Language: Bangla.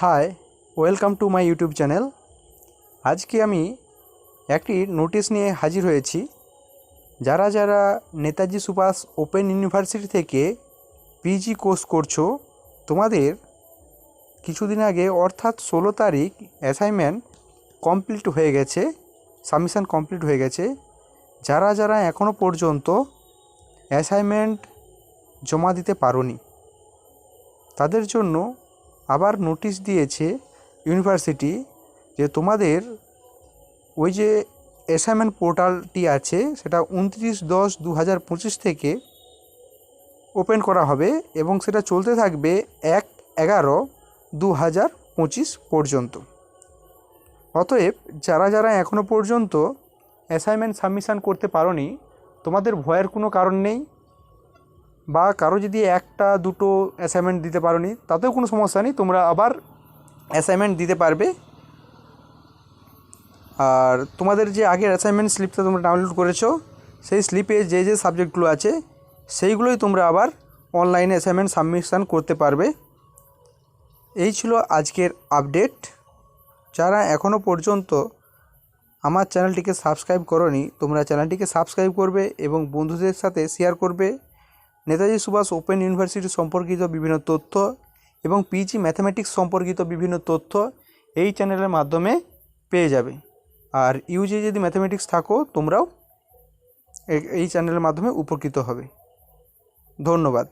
High, welcome to my YouTube channel. আজকে আমি একটি নোটিশ নিয়ে হাজির হয়েছি। যারা যারা নেতাজি সুভাষ ওপেন ইউনিভার্সিটি থেকে পিজি কোর্স করছো, তোমাদের কিছুদিন আগে অর্থাৎ 16 তারিখ অ্যাসাইনমেন্ট কমপ্লিট হয়ে গেছে, সাবমিশন কমপ্লিট হয়ে গেছে। যারা যারা এখনও পর্যন্ত অ্যাসাইনমেন্ট জমা দিতে পারোনি, তাদের জন্য আবার নোটিশ দিয়েছে ইউনিভার্সিটি যে তোমাদের ওই যে অ্যাসাইনমেন্ট পোর্টালটি আছে সেটা 29/10/2025 থেকে ওপেন করা হবে এবং সেটা চলতে থাকবে 1/11/2025 পর্যন্ত। অতএব যারা যারা এখনও পর্যন্ত অ্যাসাইনমেন্ট সাবমিশন করতে পারোনি, তোমাদের ভয়ের কোনো কারণ নেই। বা কারো যদি একটা দুটো অ্যাসাইনমেন্ট দিতে পারোনি, তাতেও কোনো সমস্যা নেই, তোমরা আবার অ্যাসাইনমেন্ট দিতে পারবে। আর তোমাদের যে আগের অ্যাসাইনমেন্ট স্লিপটা তোমরা ডাউনলোড করেছো, সেই স্লিপে যে যে সাবজেক্টগুলো আছে সেইগুলোই তোমরা আবার অনলাইনে অ্যাসাইনমেন্ট সাবমিশন করতে পারবে। এই ছিল আজকের আপডেট। যারা এখনও পর্যন্ত আমার চ্যানেলটিকে সাবস্ক্রাইব করোনি, তোমরা চ্যানেলটিকে সাবস্ক্রাইব করবে এবং বন্ধুদের সাথে শেয়ার করবে। নেতাজি সুভাষ ওপেন ইউনিভার্সিটি সম্পর্কিত বিভিন্ন তথ্য এবং পিজি ম্যাথামেটিক্স সম্পর্কিত বিভিন্ন তথ্য এই চ্যানেলের মাধ্যমে পেয়ে যাবে। আর ইউজি যদি ম্যাথামেটিক্স থাকো, তোমরাও এই চ্যানেলের মাধ্যমে উপকৃত হবে। ধন্যবাদ।